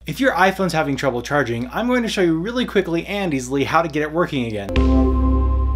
If your iPhone's having trouble charging, I'm going to show you really quickly and easily how to get it working again.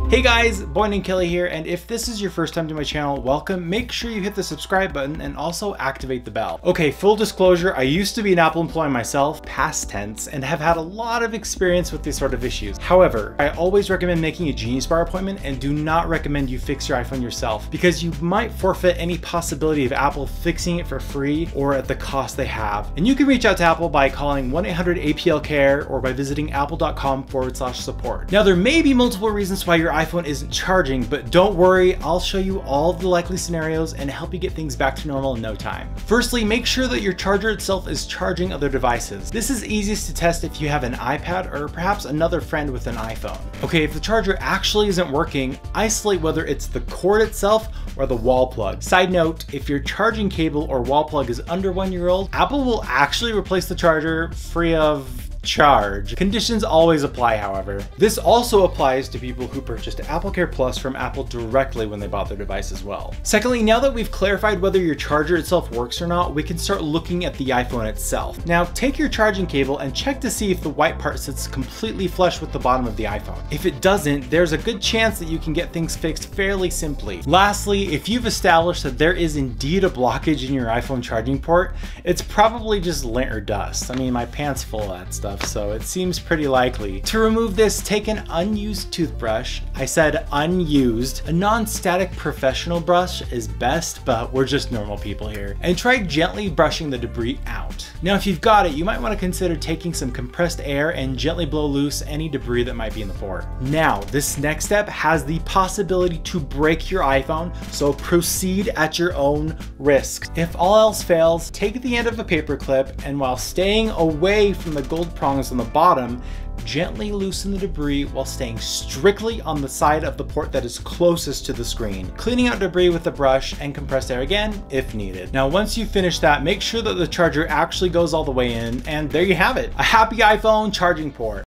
Hey guys, Boyd and Kelly here, and if this is your first time to my channel, welcome. Make sure you hit the subscribe button and also activate the bell. Okay, full disclosure, I used to be an Apple employee myself, past tense, and have had a lot of experience with these sort of issues. However, I always recommend making a Genius Bar appointment and do not recommend you fix your iPhone yourself because you might forfeit any possibility of Apple fixing it for free or at the cost they have. And you can reach out to Apple by calling 1-800-APL-CARE or by visiting apple.com/support. Now, there may be multiple reasons why your iPhone isn't charging, but don't worry, I'll show you all of the likely scenarios and help you get things back to normal in no time. Firstly, make sure that your charger itself is charging other devices. This is easiest to test if you have an iPad or perhaps another friend with an iPhone. Okay, if the charger actually isn't working, isolate whether it's the cord itself or the wall plug. Side note, if your charging cable or wall plug is under 1 year old, Apple will actually replace the charger free of charge. Conditions always apply, however. This also applies to people who purchased AppleCare Plus from Apple directly when they bought their device as well. Secondly, now that we've clarified whether your charger itself works or not, we can start looking at the iPhone itself. Now, take your charging cable and check to see if the white part sits completely flush with the bottom of the iPhone. If it doesn't, there's a good chance that you can get things fixed fairly simply. Lastly, if you've established that there is indeed a blockage in your iPhone charging port, it's probably just lint or dust. I mean, my pant's full of that stuff, so it seems pretty likely. To remove this, take an unused toothbrush. I said unused. A non-static professional brush is best, but we're just normal people here. And try gently brushing the debris out. Now, if you've got it, you might want to consider taking some compressed air and gently blow loose any debris that might be in the port. Now, this next step has the possibility to break your iPhone, so proceed at your own risk. If all else fails, take the end of a paper clip and while staying away from the gold prongs on the bottom, gently loosen the debris while staying strictly on the side of the port that is closest to the screen, cleaning out debris with the brush and compressed air again if needed. Now, once you finish that, make sure that the charger actually goes all the way in, and there you have it, a happy iPhone charging port.